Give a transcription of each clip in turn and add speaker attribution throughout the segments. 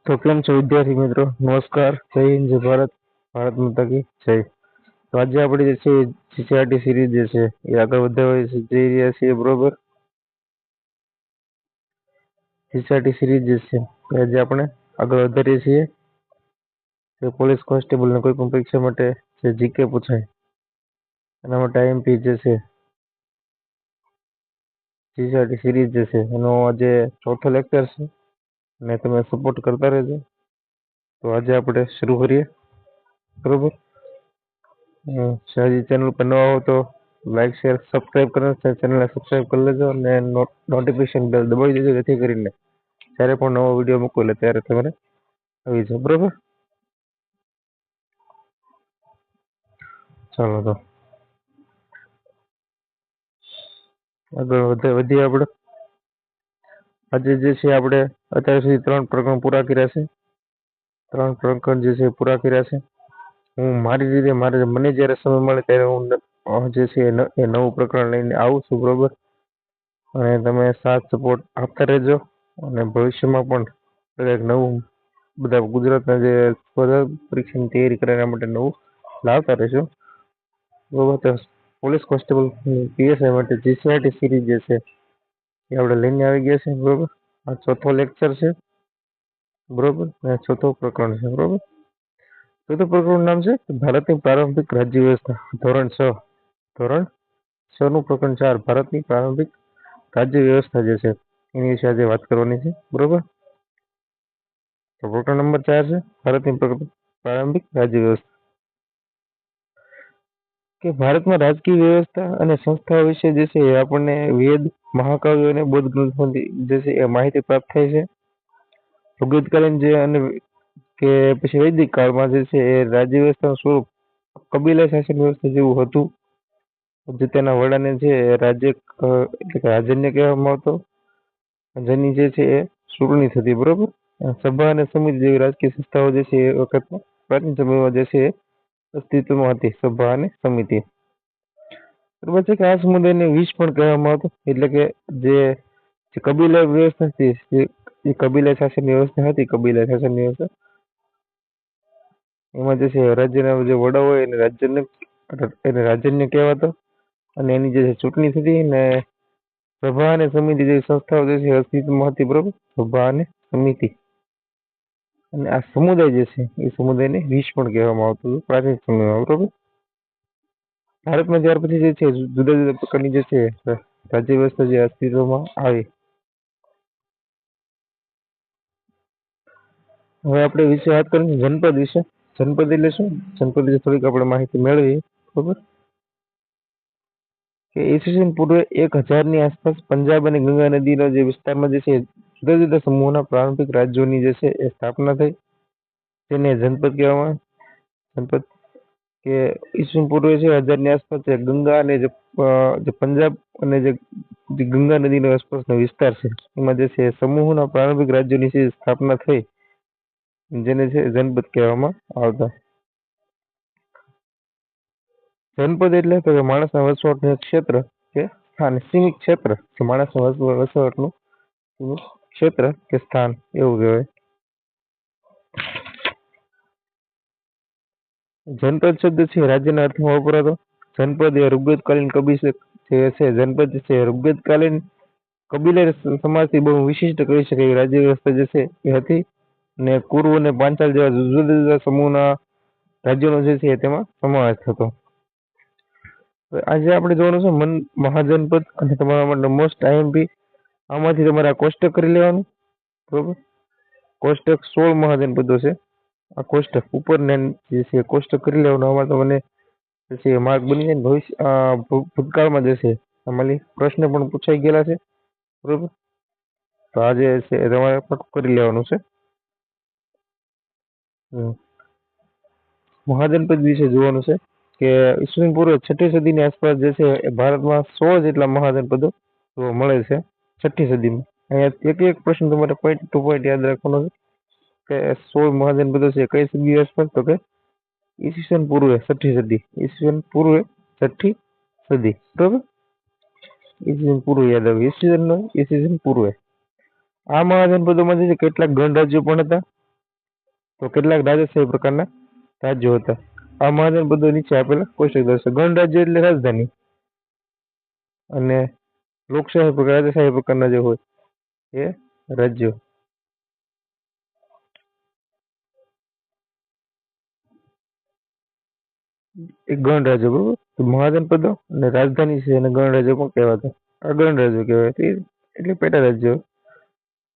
Speaker 1: तो केम छो विद्यार्थी मित्रों, नमस्कार, जय हिंद, जय भारत, भारत माता की जय। तो आज આપણે જે છે જીસીઆરટી સિરીઝ જે છે એ આગળ વધારવા જઈ રહ્યા છીએ, બરોબર। જીસીઆરટી સિરીઝ જે છે એ આજે આપણે આગળ વધારીએ છીએ કે પોલીસ કોન્સ્ટેબલ ને કોઈ પણ પરીક્ષા માટે જે જીકે પૂછાય એના માટે આઈએમપી જે છે જીસીઆરટી સિરીઝ જે છે એનો આજે ચોથો લેક્ચર છે અને તમે સપોર્ટ કરતા રહેજો। તો આજે આપણે શરૂ કરીએ, બરોબર। शायद चैनल पर नवा हो तो लाइक शेयर सब्सक्राइब करना, चैनल सब्सक्राइब कर लेजो ने नोटिफिकेशन बेल दबाવી દેજો જેથી કરીને જ્યારે પણ નવો વિડિયો મૂકું એટલે ત્યારે તમારે આવી જાય, બરોબર। ચાલો તો આગળ વધીએ આપણે। આજે જે છે આપણે અત્યાર સુધી 3 પ્રકરણ પૂરા કર્યા છે। 3 પ્રકરણ જે છે પૂરા કર્યા છે। હું મારી રીતે મને જ્યારે સમય મળે ત્યારે હું જે છે એ નવું પ્રકરણ લઈને આવું છું, બરોબર। અને તમે સાથ સપોર્ટ આપતા રહેજો અને ભવિષ્યમાં પણ દરેક નવું બધા ગુજરાતના જે સ્પર્ધા પરીક્ષાની તૈયારી કરે એના માટે નવું લાવતા રહેશો, બરોબર। તો પોલીસ કોન્સ્ટેબલ પીએસઆઈ માટે જીસીઆરટી સિરીઝ જે છે એ આપણે લઈને આવી ગયા છે, બરોબર। આ ચોથો લેક્ચર છે, બરોબર, અને ચોથો પ્રકરણ છે, બરોબર। ચોથું પ્રકરણનું નામ છે ભારતની પ્રારંભિક રાજ્ય વ્યવસ્થા, ધોરણ 6। ધોરણ 6 નું પ્રકરણ 4 ભારતની પ્રારંભિક રાજ્ય વ્યવસ્થા જે છે એની વિશે આજે વાત કરવાની છે, બરોબર। તો પ્રકરણ નંબર 4 છે ભારતની પ્રારંભિક રાજ્ય વ્યવસ્થા। કે ભારતમાં રાજકીય વ્યવસ્થા અને સંસ્થાઓ વિશે જે છે એ આપણને વેદ, મહાકાવ્યો અને બૌદ્ધ ગ્રંથોમાંથી જે છે એ માહિતી પ્રાપ્ત થાય છે। ઋગ્વેદકાલીન જે અને કે પછી વૈદિક કાળમાં જે છે એ રાજ્ય વ્યવસ્થાનું સ્વરૂપ કબીલા શાસન વ્યવસ્થા જેવું હતું, જે તેના વડાને છે રાજ્ય એટલે કે રાજન્ય કહેવામાં આવતો, જેની જે છે એ ચૂંટણી થતી, બરોબર। સભા અને સમિતિ જેવી રાજકીય સંસ્થાઓ જે છે એ વખતમાં પ્રાચીન સમયમાં જે છે અસ્તિત્વમાં હતી, સભા અને સમિતિ, બરોબર છે। કે આ સમુદાયને વીસ પણ કહેવામાં આવતો, એટલે કે જે કબીલા વ્યવસ્થા હતી એ કબીલા શાસન વ્યવસ્થા હતી, કબીલા શાસન વ્યવસ્થા એમાં જે છે રાજ્યના જે વડા હોય એને રાજન્ય કહેવાતો અને એની જે ચૂંટણી થતી ને સભા અને સમિતિ જેવી સંસ્થાઓ જે છે અસ્તિત્વમાં હતી, બરોબર, સભા અને સમિતિ। અને આ સમુદાય જે છે એ સમુદાયને વીસ પણ કહેવામાં આવતું હતું પ્રાચીન સમયમાં, બરોબર। ભારતમાં ત્યાર પછી જે છે જુદા જુદા પ્રકારની જે છે રાજ્ય વ્યવસ્થા જે અસ્તિત્વમાં આવી। હવે આપણે વિશે વાત કરીએ જનપદ વિશે। જનપદ એટલે શું? જનપદ વિશે થોડીક આપણે માહિતી મેળવીએ, બરોબર। કે ઈસવીસન પૂર્વે 1000 ની આસપાસ પંજાબ અને ગંગા નદીના જે વિસ્તારમાં જે છે જુદા જુદા સમૂહોના પ્રારંભિક રાજ્યોની જે છે એ સ્થાપના થઈ, તેને જનપદ કહેવામાં જનપદ। કે ઈસવીસન પૂર્વે છે 1000 ની આસપાસ ગંગા અને જે પંજાબ અને જે ગંગા નદીનો આસપાસનો વિસ્તાર છે એમાં જે છે સમૂહોના પ્રારંભિક રાજ્યોની જે સ્થાપના થઈ, જેને છે જનપદ કહેવામાં આવતા। જનપદ એટલે તો કે માણસના વસવાટનું ક્ષેત્ર કે સ્થાન, સીમિત ક્ષેત્ર કે માણસના વસવાટનું ક્ષેત્ર કે સ્થાન એવું કહેવાય। જનપદ શબ્દ છે રાજ્યના અર્થમાં વપરાતો। જનપદ એ ઋગ્વેદકાલીન કબીલા જે છે જનપદ છે ઋગ્વેદકાલીન કબીલા સમાજથી બહુ વિશિષ્ટ કહી શકાય રાજ્ય વ્યવસ્થા જે છે એ હતી ને કુરુ અને પાંચાલ જેવા જુદા જુદા સમૂહના રાજ્યોનો જે છે તેમાં સમાવેશ થતો। આજે આપણે જોવાનું છે મહાજનપદ અને તમારા માટે મોસ્ટ આઈએમપી આમાંથી તમારે આ કોષ્ટક કરી લેવાનું, બરોબર। કોષ્ટક 16 મહાજનપદો છે, આ કોષ્ટક ઉપર ને જે છે કોષ્ટક કરી લેવાનું। આમાં તમને જે છે માર્ક બની જાય ભવિષ્ય ભૂતકાળમાં જે છે આમાંથી પ્રશ્ન પણ પૂછાઈ ગયેલા છે, બરોબર। તો આ જે છે તમારે પણ કરી લેવાનું છે। મહાજનપદ વિશે જોવાનું છે કે ઈસવીસન પૂર્વે 6ઠી સદીની આસપાસ જે છે એ ભારતમાં 16 જેટલા મહાજનપદો જોવા મળે છે 6ઠી સદીમાં। અહીંયા એક એક પ્રશ્ન તમારે પોઈન્ટ ટુ પોઈન્ટ યાદ રાખવાનો છે કે 16 મહાજનપદો છે કઈ સદી આસપાસ, તો કે ઈસવીસન પૂર્વે 6ઠી સદી, ઈસવીસન પૂર્વે 6ઠી સદી, બરોબર। ઈસવીસન પૂર્વે યાદ આવ્યું, ઈસવીસન પૂર્વે। આ મહાજનપદોમાં જે કેટલાક ગણ રાજ્યો પણ હતા, તો કેટલાક રાજશાહી પ્રકારના રાજ્યો હતા. આ મહાજન પદો નીચે આપેલા કોષ્ટક દર્શાવે. ગણરાજ્ય એટલે રાજધાની, અને લોકશાહી પ્રકાર રાજાશાહી પ્રકારના જે હોય એ રાજ્યો. એક ગણરાજ્ય, બરોબર. તો મહાજન પદો અને રાજધાની છે અને ગણરાજ્ય પણ કહેવાતા. આ ગણરાજ્ય કહેવાય. એટલે પેટા રાજ્ય.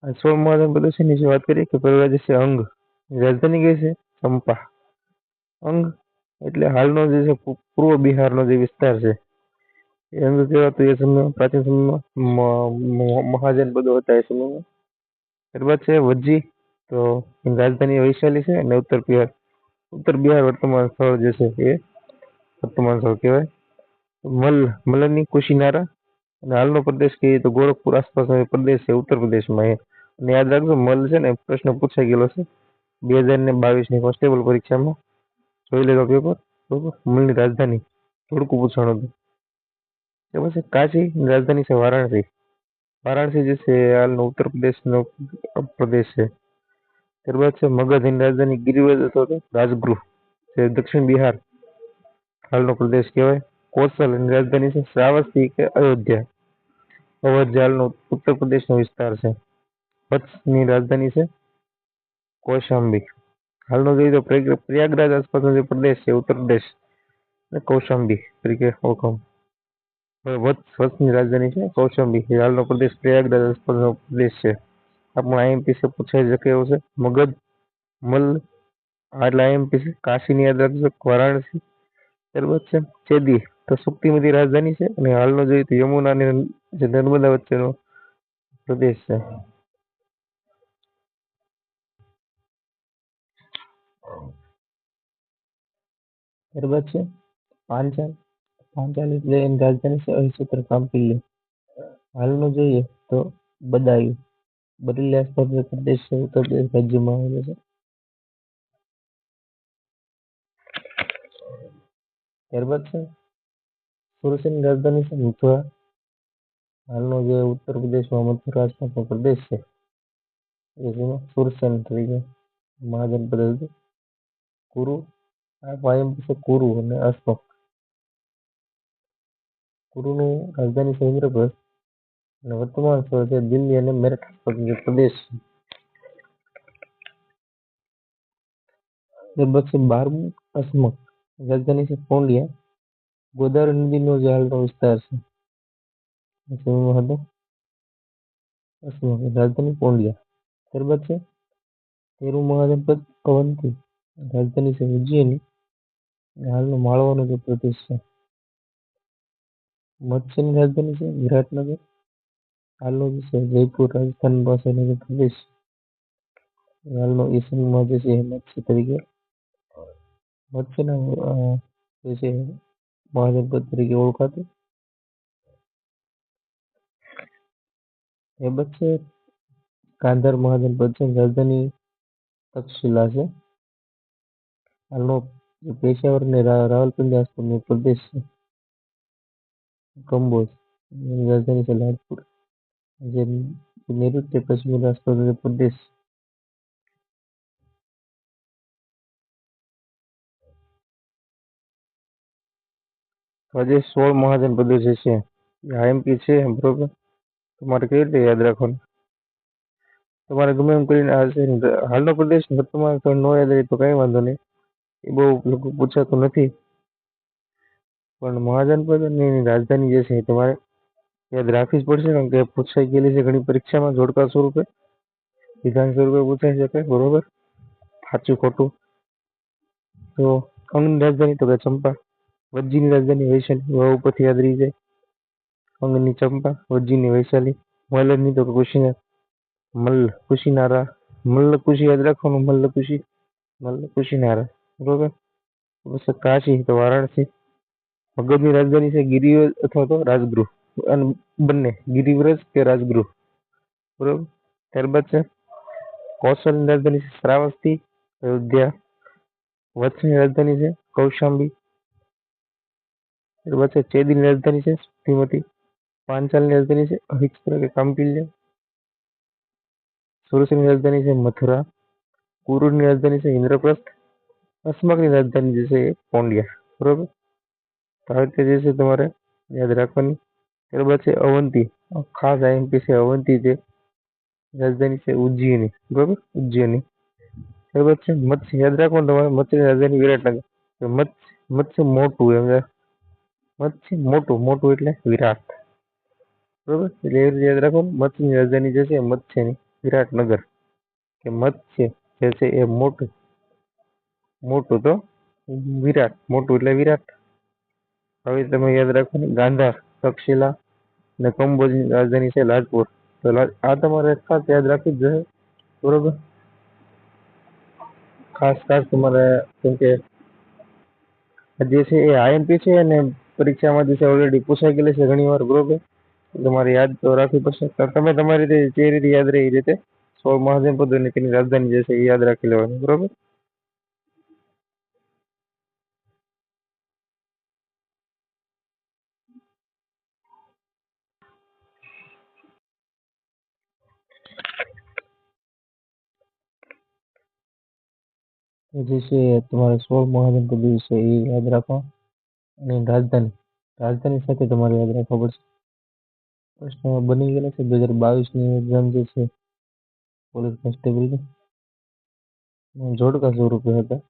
Speaker 1: આ 16 મહાજન પદો છે. નીચે વાત કરીએ કે પહેલું રાજ્ય છે અંગ. રાજધાની કઈ છે? ચંપા. અંગ એટલે હાલનો જે છે પૂર્વ બિહારનો જે વિસ્તાર છે એ અંગ કહેવાતો. એ સમય પ્રાચીન સમયમાં મહાજન પદો હતા એ સમયમાં. ત્યારબાદ છે વજ્જી. તો એની રાજધાની વૈશાલી છે. અને ઉત્તર બિહાર વર્તમાન સ્થળ જે છે એ વર્તમાન સ્થળ કહેવાય. મલની કુશીનારા, અને હાલનો પ્રદેશ કહીએ તો ગોરખપુર આસપાસનો પ્રદેશ છે ઉત્તર પ્રદેશમાં એ. અને યાદ રાખજો, મલ છે ને પ્રશ્ન પૂછાઈ ગયેલો છે 2022ની કોન્સ્ટેબલ પરીક્ષામાં. જોઈ લેજો પેપર, બરોબર. મલની રાજધાની થોડુંક પૂછાણું હતું. એ પછી કાશી રાજધાની છે વારાણસી. વારાણસી જે છે હાલનો ઉત્તર પ્રદેશનો પ્રદેશ છે. ત્યારબાદ છે મગધ. એની રાજધાની ગિરિવ્રજ અથવા તો રાજગૃહ, જે દક્ષિણ બિહાર હાલનો પ્રદેશ કહેવાય. કોસલ. એની રાજધાની છે શ્રાવસ્તી કે અયોધ્યા. અવધ હાલનો ઉત્તર પ્રદેશનો વિસ્તાર છે. કચ્છની રાજધાની છે કૌશાંબી. હાલનો જોઈએ તો પ્રયાગરાજ આસપાસનો જે પ્રદેશ છે ઉત્તર પ્રદેશ, કૌશાંબી તરીકે ઓળખાય. વત્સની રાજધાની છે કૌશાંબી. હાલનો પ્રદેશ પ્રયાગરાજ આસપાસનો પ્રદેશ છે. આ પણ આઈએમપી છે, પૂછાઈ શકે એવું છે. મગધ, મલ, આટલા આઈએમપી છે. કાશીની યાદ રાખજો, વારાણસી. ત્યારબાદ છે ચેદી. તો સુક્તિમતી રાજધાની છે. અને હાલનો જોઈએ તો યમુના અને જે નર્મદા વચ્ચેનો પ્રદેશ છે. ત્યારબાદ છે પાંચાલ. પાંચાલ એટલે એની રાજધાની છે અહિસુત્ર કામપિલ્લી. હાલનો જોઈએ તો બદાયું. બરેલી આસપાસનો પ્રદેશ છે ઉત્તર પ્રદેશ રાજ્યમાં આવેલો છે. ત્યારબાદ છે સુરતની રાજધાની છે મથુરા. હાલનો જે ઉત્તર પ્રદેશમાં મથુરા આસપાસનો પ્રદેશ છે એ સુરસેન તરીકે મહાજન પદ હતું. કુરુ. આ પાયમ છે કુરુ અને અશોક. કુરુનું રાજધાની છે ઇન્દ્રપ્રસ્થ, અને વર્તમાન સ્થળ છે દિલ્હી અને મેરઠ આસપાસનો પ્રદેશ છે. ત્યારબાદ છે 12મું અસમક. રાજધાની છે કોંડિયા. ગોદાવરી નદીનો જે હાલનો વિસ્તાર છે હતો અસમક. રાજધાની કોંડિયા. ત્યારબાદ છે 13મું મહાજનપદ અવંતી. રાજધાની છે ઉજ્જૈની. હાલનો માળવાનો જે પ્રદેશ છે. મત્સ્યની રાજધાની છે વિરાટનગર. હાલનો જે છે જયપુર રાજસ્થાન પાસેનો જે પ્રદેશ, હાલનો ઈસમમાં જે છે મત્સ્ય તરીકે મત્સ્યના જે છે મહાજનપદ તરીકે ઓળખાતું. એ બાદ છે ગાંધાર મહાજનપદ છે. રાજધાની તક્ષશિલા છે. હાલનો પેશાવર અને રાવલપિંડી આસપાસનો પ્રદેશ છે કંબોજ. રાજધાની છે લાજપુર. જે નૈઋત્ય કાશ્મીર આસપાસનો પ્રદેશ. આજે 16 મહાજન પદો જે છે આઈએમપી છે, બરોબર. તમારે કેવી રીતે યાદ રાખવાનું? તમારે ગમે એમ કરીને હાલનો પ્રદેશ વર્તમાન સ્થળ ન યાદ રહે તો કઈ વાંધો નહીં, એ બહુ લોકો પૂછાતું નથી. પણ મહાજન પદ અને એની રાજધાની જે છે તમારે યાદ રાખવી જ પડશે, કારણ કે પૂછાઈ ગયેલી છે ઘણી પરીક્ષામાં જોડકા સ્વરૂપે, વિધાન સ્વરૂપે પૂછાઈ શકે, બરોબર. સાચું ખોટું. તો અંગની રાજધાની તો કે ચંપા. વજ્જીની રાજધાની વૈશાલી. વ ઉપરથી યાદ રહી જાય. અંગની ચંપા, વજ્જીની વૈશાલી. મલની તો કુશીનારા. કુશીનારા. મલ્લકુશી યાદ રાખવાનું. મલ્લકુશીનારા, બરોબર. પછી કાશી તો વારાણસી. મગધની રાજધાની છે ગિરિવ્રજ અથવા તો રાજગૃહ, અને બંને ગિરિવ્રજ કે રાજગૃહ, બરોબર. ત્યારબાદ છે કૌશલની રાજધાની છે શ્રાવસ્તી, અયોધ્યા. વત્સની રાજધાની છે કૌશાંબી. ત્યારબાદ છે ચેદીની રાજધાની છે સુક્તિમતી. પાંચાલની રાજધાની છે અહિચ્છત્ર કે કામપિલ્ય. સુરસની રાજધાની છે મથુરા. કુરુની રાજધાની છે ઇન્દ્રપ્રસ્થ, અસ્મકની રાજધાની જે છે એ પૌંડિયા, બરોબર. તો આ રીતે જે છે તમારે યાદ રાખવાની. ત્યારબાદ છે અવંતી, ખાસ આઈએમપી છે અવંતી, જે રાજધાની છે ઉજ્જૈની, બરોબર, ઉજ્જૈની. ત્યારબાદ છે મત્સ્ય, યાદ રાખવાનું તમારે મત્સ્યની રાજધાની વિરાટનગર. મત્સ્ય મોટું એમ, મત્સ્ય મોટું, મોટું એટલે વિરાટ, બરોબર. એટલે એ રીતે યાદ રાખવાનું, મત્સ્યની રાજધાની જે છે મત્સ્યની વિરાટનગર, કે મત્સ્ય જે છે એ મોટું, મોટું તો વિરાટ, મોટું એટલે વિરાટ. હવે તમે યાદ રાખવાનું ગાંધાર, તક્ષશિલા અને કંબોજની રાજધાની છે લાજપુર. તો આ તમારે ખાસ યાદ રાખવી જ જોઈએ, બરોબર. ખાસ ખાસ તમારે, કેમ કે જે છે એ આઈએમપી છે અને પરીક્ષામાં જે છે ઓલરેડી પૂછાઈ ગયેલી છે ઘણી વાર, બરોબર. તમારે યાદ તો રાખવી પડશે. તમે તમારી રીતે જે રીતે યાદ રહે એ રીતે 16 મહાજનપદો અને તેની રાજધાની જે છે એ યાદ રાખી લેવાની, બરોબર. જે છે તમારે 16 મહાજનપદો છે એ યાદ રાખવા, અને રાજધાની સાથે તમારે યાદ રાખવા પડશે. પ્રશ્ન બની ગયેલા છે 2022ની એક્ઝામ જે છે પોલીસ કોન્સ્ટેબલની જોડકા સ્વરૂપે હતા.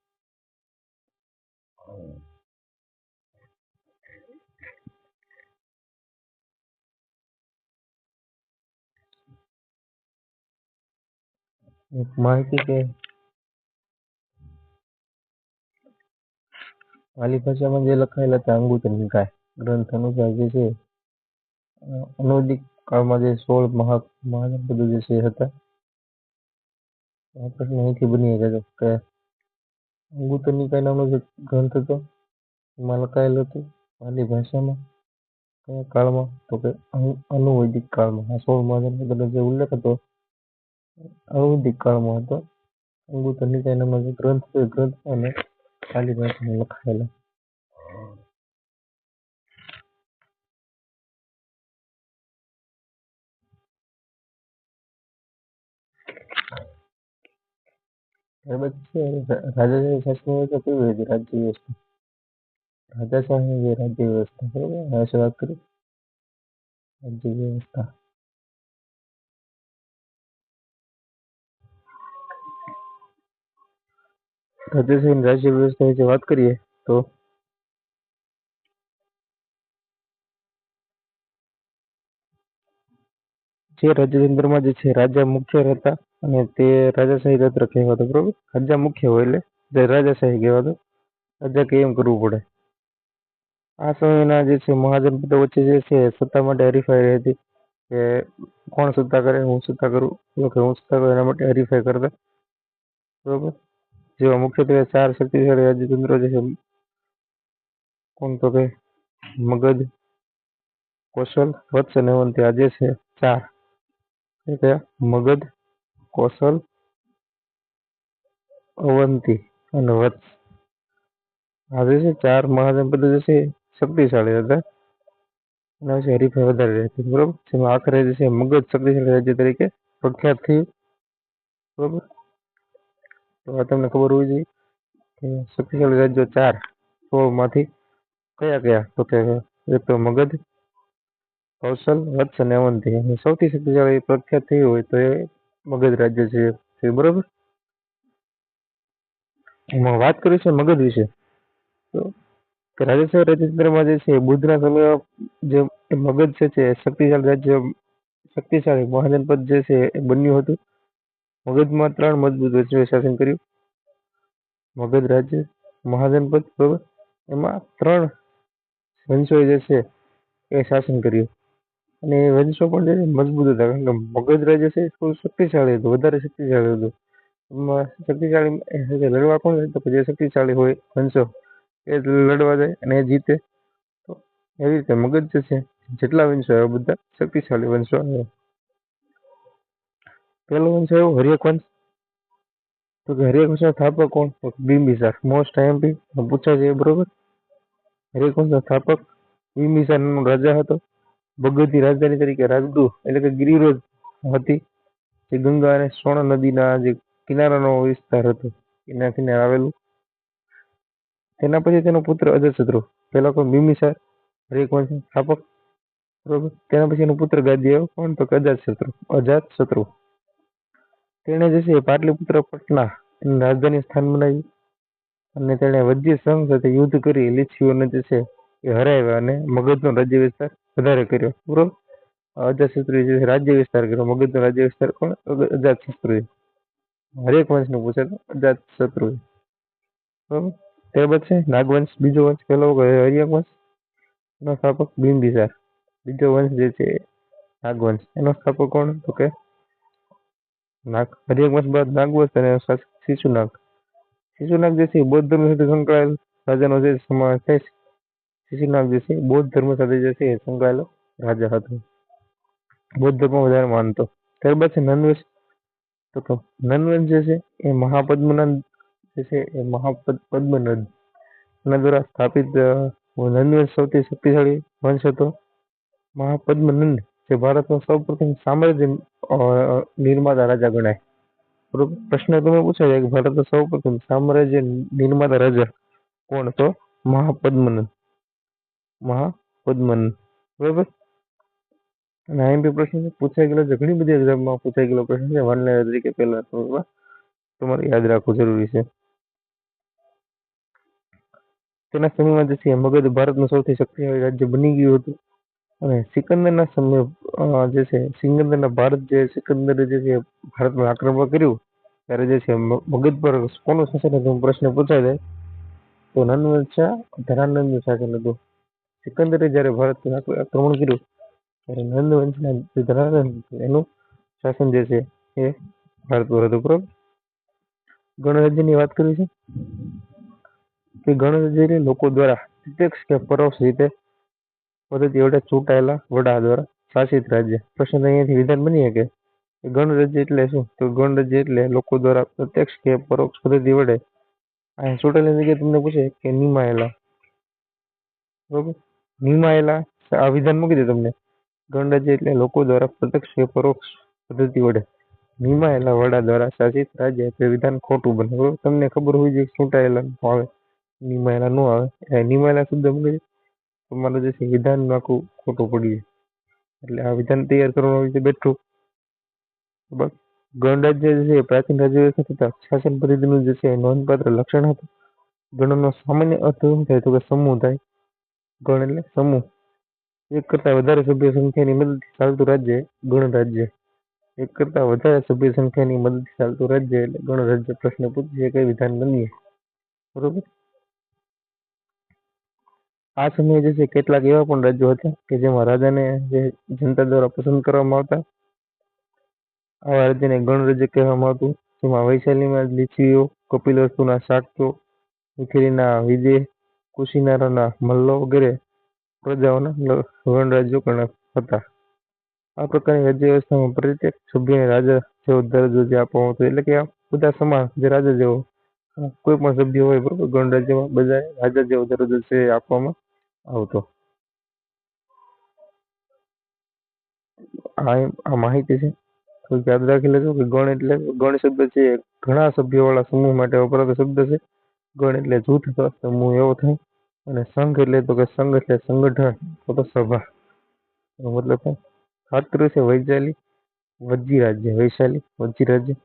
Speaker 1: એક માહિતી કે પાલી ભાષામાં જે લખાયેલા હતા અંગુત્તર નિકાય ગ્રંથ અનુસાર જે છે અનવધિક કાળમાં જે 16 મહાજનપદો જે છે હતા. આ પ્રશ્ન અહીંથી બની ગયો કે અંગુત્તર નિકાય નામનો જે ગ્રંથ હતો એમાં લખાયેલું હતું પાલી ભાષામાં કયા કાળમાં, તો કે અનુવૈદિક કાળમાં. આ 16 મહાજનપદોનો જે ઉલ્લેખ હતો અવૈદિક કાળમાં હતો. અંગુત્તર નિકાય નામનો જે ગ્રંથ છે, ગ્રંથ અને પાલી ભાષામાં લખાયેલા. ત્યારબાદ છે રાજાશાહી શાસન વ્યવસ્થા કેવી હતી, રાજ્ય વ્યવસ્થા, રાજાશાહી જે રાજ્ય વ્યવસ્થા, બરોબર. હવે વાત કરીએ રાજ્ય વ્યવસ્થા. રાજાશાહી રાજ્ય વ્યવસ્થા વિશે વાત કરીએ તો જે રાજ્યતંત્રમાં જે છે રાજા મુખ્ય હતા અને તે રાજાશાહી તંત્ર કહેવાતું, બરોબર. રાજા મુખ્ય હોય એટલે જે રાજાશાહી કહેવાતું, રાજા કે એમ કરવું પડે. આ સમયના જે છે મહાજનપદો વચ્ચે જે છે સત્તા માટે હરીફાઈ રહી હતી, કે કોણ સત્તા કરે, હું સત્તા કરું, કે હું સત્તા કરું, એના માટે હરીફાઈ કરતા, બરોબર. જેવા મુખ્યત્વે 4 શક્તિશાળી રાજ્યતંત્રો જે છે, કોણ તો કે મગધ, કૌશલ, વત્સ અને અવંતી. આ જે છે 4 મગધ, કૌશલ, અવંતી અને વત્સ. આ જે છે 4 મહાજનપદો જે છે શક્તિશાળી હતા, એના વિશે હરીફાઈ વધારે રહેતી, બરોબર. જેમાં આખરે જે છે મગધ શક્તિશાળી રાજ્ય તરીકે પ્રખ્યાત થયું, બરોબર. તો આ તમને ખબર હોવી જોઈએ કે શક્તિશાળી રાજ્યો 4 16 માંથી કયા કયા, તો કે એક તો મગધ, કૌશલ, વત્સ અને અવંતી. અને સૌથી શક્તિશાળી પ્રખ્યાત થયું હોય તો એ મગધ રાજ્ય છે, બરોબર. એમાં વાત કરી છે મગધ વિશે, તો રાજશાહી રાજ્યતંત્રમાં જે છે બુદ્ધના સમયમાં જે મગધ છે શક્તિશાળી રાજ્ય, શક્તિશાળી મહાજનપદ જે છે એ બન્યું હતું. મગધમાં 3 મજબૂત વંશોએ શાસન કર્યું. મગધ રાજ્ય મહાજનપદ, બરોબર. એમાં 3 વંશોએ જે છે એ શાસન કર્યું, અને એ વંશો પણ જે મજબૂત હતા, કારણ કે મગધ રાજ્ય છે થોડું શક્તિશાળી હતું, વધારે શક્તિશાળી હતું. એમાં શક્તિશાળી લડવા કોણ, તો જે શક્તિશાળી હોય વંશો એ લડવા જાય અને એ જીતે. તો એવી રીતે મગધ જે છે જેટલા વંશો આવ્યા બધા શક્તિશાળી વંશો આવ્યા. પેલો વંશ આવ્યો હર્યક વંશ. તો કે હર્યક વંશના સ્થાપક કોણ, તો બિંબિસાર. મોસ્ટ આઈએમપી પૂછાય છે, બરોબર. હર્યક વંશના સ્થાપક બિંબિસાર નામનો રાજા હતો. ભગવતી રાજધાની તરીકે રાજગૃહ એટલે કે ગિરિરોધ હતી, જે ગંગા અને સોણ નદીના જે કિનારાનો વિસ્તાર હતો, કિનારે આવેલું. તેના પછી તેનો પુત્ર અજાતશત્રુ, પેલો કોઈ બિંબિસાર હરેક વંશનો સ્થાપક, બરોબર. તેના પછી એનો પુત્ર ગાદી આવ્યો, કોણ તો કે અજાતશત્રુ. તેણે જે છે પાટલીપુત્ર પટના એની રાજધાની સ્થાન બનાવ્યું અને તેણે વજ્જી સંઘ સાથે યુદ્ધ કરી લીછવીઓને જે છે એ હરાવ્યા અને મગધનો રાજ્ય વિસ્તાર વધારે કર્યો, બરોબર. અજાતશત્રુએ જે રાજ્ય વિસ્તાર કર્યો, મગધનો રાજ્ય વિસ્તાર કોણ અજાતશત્રુએ. હરેક વંશનું પૂછે તો અજાતશત્રુએ, બરોબર. ત્યારબાદ છે નાગવંશ, બીજો વંશ. પેલો હર્યક વંશ, એનો સ્થાપક બિંબિસાર. બીજો વંશ જે છે નાગવંશ, એનો સ્થાપક કોણ તો કે હર્યક વંશ બાદ નાગવંશ અને શિશુનાગ. શિશુનાગ જે છે બૌદ્ધ ધર્મ સાથે સંકળાયેલ રાજાનો જે સમાવેશ થાય છે. શિશુનાગ જે છે બૌદ્ધ ધર્મ સાથે જે છે સંકળાયેલો રાજા હતો, બૌદ્ધ ધર્મ વધારે માનતો. ત્યારબાદ છે નંદવંશ. તો નંદવંશ જે છે એ મહાપદ્મનંદ જે છે એ મહાપદ્મનંદ એના દ્વારા સ્થાપિત નંદવંશ સૌથી શક્તિશાળી વંશ હતો. મહાપદ્મનંદ જે ભારતનો સૌપ્રથમ સામ્રાજ્ય નિર્માતા રાજા ગણાય, બરોબર. પ્રશ્ન તમે પૂછાય કે ભારતનો સૌપ્રથમ સામ્રાજ્ય નિર્માતા રાજા કોણ તો મહાપદ્મનંદ, બરોબર. અને આઈએમપી પ્રશ્ન પૂછાઈ ગયેલો છે, ઘણી બધી એક્ઝામમાં પૂછાઈ ગયેલો પ્રશ્ન છે, વન લાઇનર તરીકે પહેલા તમારે યાદ રાખવું જરૂરી છે. તેના સમયમાં જે છે મગધ ભારતનું સૌથી શક્તિશાળી રાજ્ય બની ગયું હતું અને સિકંદરના સમય જે છે સિકંદરે જે છે ભારતમાં આક્રમણ કર્યું ત્યારે જે છે મગધ પર કોનું શાસન હતું પ્રશ્ન પૂછાય જાય તો નંદવંશ ધનાનંદનું શાસન હતું. સિકંદરે જયારે ભારત પર આક્રમણ કર્યું ત્યારે નંદવંશના જે ધનાનંદ એનું શાસન જે છે એ ભારત પર હતું, બરોબર. ગણરાજ્યની વાત કરી છે કે ગણરાજ્ય લોકો દ્વારા પ્રત્યક્ષ કે પરોક્ષ રીતે પદ્ધતિ વડે ચૂંટાયેલા વડા દ્વારા શાસિત રાજ્ય. પ્રશ્ન અહીંયાથી વિધાન બની શકે ગણરાજ્ય એટલે શું તો ગણરાજ્ય એટલે લોકો દ્વારા પ્રત્યક્ષ કે પરોક્ષ પદ્ધતિ વડે અહીંયા ચૂંટાયેલી જગ્યાએ તમને પૂછે કે નિમાયેલા, બરોબર. નિમાયેલા આ વિધાન મૂકી દે તમને. ગણરાજ્ય એટલે લોકો દ્વારા પ્રત્યક્ષ કે પરોક્ષ પદ્ધતિ વડે નિમાયેલા વડા દ્વારા શાસિત રાજ્ય. તે વિધાન ખોટું બને, બરોબર. તમને ખબર હોય છે ચૂંટાયેલા આવે, નિમાયેલા ન આવે. નિમાયેલા શબ્દ મૂકી તમારે જે છે વિધાન આખું ખોટું પડી જાય, એટલે આ વિધાન તૈયાર કરવાનું હોય છે બેઠું. ગણરાજ્ય જે છે પ્રાચીન રાજ્ય વ્યવસ્થા તથા શાસન પદ્ધતિનું જે છે નોંધપાત્ર લક્ષણ હતું. ગણનો સામાન્ય અર્થ શું થાય તો કે સમૂહ થાય. ગણ એટલે સમૂહ, એક કરતા વધારે સભ્ય સંખ્યાની મદદથી ચાલતું રાજ્ય ગણરાજ્ય. એક કરતા વધારે સભ્ય સંખ્યાની મદદથી ચાલતું રાજ્ય એટલે ગણરાજ્ય. પ્રશ્ન પૂછીએ કઈ વિધાન બનીએ, બરોબર. આ સમયે જે છે કેટલાક એવા પણ રાજ્યો હતા કે જેમાં રાજાને જે જનતા દ્વારા પસંદ કરવામાં આવતા. આવા રાજ્યને ગણરાજ્ય કહેવામાં આવતું, જેમાં વૈશાલીમાં લીછવીઓ, કપિલવસ્તુના શાક્યો, મિથિલીના વિદેહ, કુશીનરાના મલ્લો વગેરે પ્રજાઓના ગણરાજ્યો હતા. આ પ્રકારની રાજ્ય વ્યવસ્થામાં પ્રત્યેક સભ્યને રાજા જેવો દરજ્જો જે આપવામાં આવતો, એટલે કે આ બધા સમાન જે રાજા જેવો કોઈ પણ સભ્ય હોય, બરોબર, ગણરાજ્યમાં બધા રાજા જેવો દરજ્જો છે આપવામાં આવતો. આ માહિતી છે તો યાદ રાખી લેજો કે ગણ એટલે ગણ શબ્દ છે ઘણા સભ્યોવાળા સમૂહ માટે વપરાતો શબ્દ છે. ગણ એટલે જૂથ અથવા સમૂહ એવો થાય. અને સંઘ એટલે તો કે સંઘ એટલે સંગઠન અથવા સભા, મતલબ છાત્ર છે વૈશાલી વજ્જી રાજ્ય, વૈશાલી વજ્જી રાજ્ય